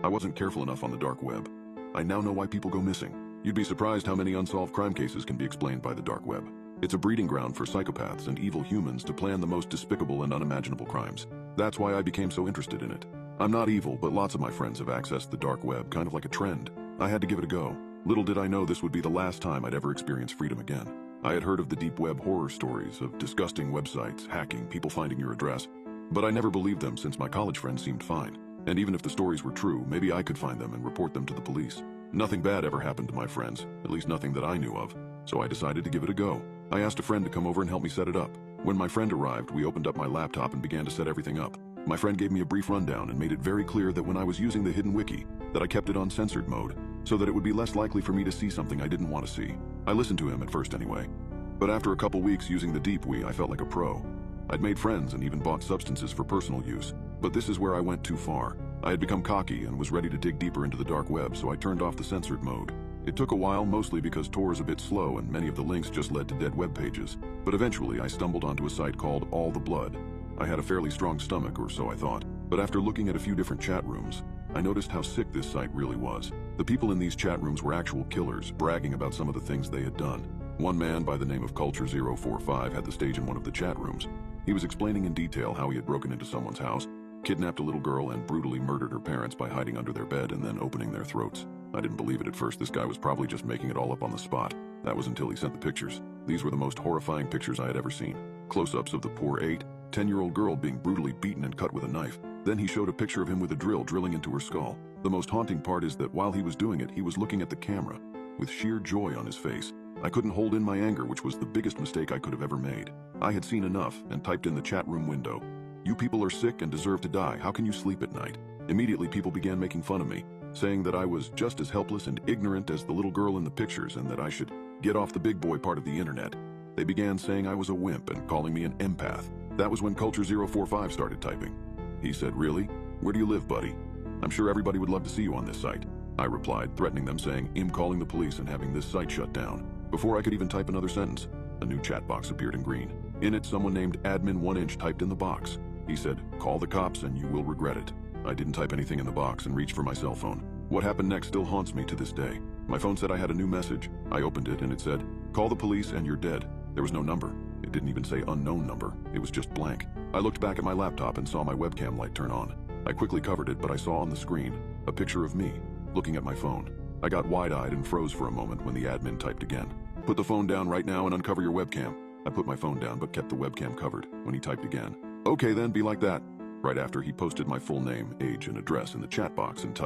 I wasn't careful enough on the dark web. I now know why people go missing. You'd be surprised how many unsolved crime cases can be explained by the dark web. It's a breeding ground for psychopaths and evil humans to plan the most despicable and unimaginable crimes. That's why I became so interested in it. I'm not evil, but lots of my friends have accessed the dark web, kind of like a trend. I had to give it a go. Little did I know this would be the last time I'd ever experience freedom again. I had heard of the deep web horror stories of disgusting websites, hacking, people finding your address. But I never believed them since my college friends seemed fine. And even if the stories were true, maybe I could find them and report them to the police. Nothing bad ever happened to my friends, at least nothing that I knew of. So I decided to give it a go. I asked a friend to come over and help me set it up. When my friend arrived, we opened up my laptop and began to set everything up. My friend gave me a brief rundown and made it very clear that when I was using the hidden wiki, that I kept it on censored mode, so that it would be less likely for me to see something I didn't want to see. I listened to him at first anyway. But after a couple weeks using the deep wiki, I felt like a pro. I'd made friends and even bought substances for personal use. But this is where I went too far. I had become cocky and was ready to dig deeper into the dark web, so I turned off the censored mode. It took a while, mostly because Tor is a bit slow and many of the links just led to dead web pages. But eventually I stumbled onto a site called All the Blood. I had a fairly strong stomach, or so I thought. But after looking at a few different chat rooms, I noticed how sick this site really was. The people in these chat rooms were actual killers, bragging about some of the things they had done. One man by the name of Culture045 had the stage in one of the chat rooms. He was explaining in detail how he had broken into someone's house, kidnapped a little girl, and brutally murdered her parents by hiding under their bed and then opening their throats. I didn't believe it at first. This guy was probably just making it all up on the spot. That was until he sent the pictures. These were the most horrifying pictures I had ever seen. Close-ups of the poor 10-year-old girl being brutally beaten and cut with a knife. Then he showed a picture of him with a drill drilling into her skull. The most haunting part is that while he was doing it, he was looking at the camera with sheer joy on his face. I couldn't hold in my anger, which was the biggest mistake I could have ever made. I had seen enough and typed in the chat room window, "You people are sick and deserve to die. How can you sleep at night?" Immediately people began making fun of me, saying that I was just as helpless and ignorant as the little girl in the pictures and that I should get off the big boy part of the internet. They began saying I was a wimp and calling me an empath. That was when Culture045 started typing. He said, "Really? Where do you live, buddy? I'm sure everybody would love to see you on this site." I replied, threatening them, saying, "I'm calling the police and having this site shut down." Before I could even type another sentence, a new chat box appeared in green. In it, someone named Admin1inch typed in the box. He said, "Call the cops and you will regret it." I didn't type anything in the box and reached for my cell phone. What happened next still haunts me to this day. My phone said I had a new message. I opened it and it said, "Call the police and you're dead." There was no number. It didn't even say unknown number. It was just blank. I looked back at my laptop and saw my webcam light turn on. I quickly covered it, but I saw on the screen a picture of me looking at my phone. I got wide-eyed and froze for a moment when the admin typed again. "Put the phone down right now and uncover your webcam." I put my phone down but kept the webcam covered. When he typed again, "Okay then, be like that." Right after, he posted my full name, age, and address in the chat box and typed,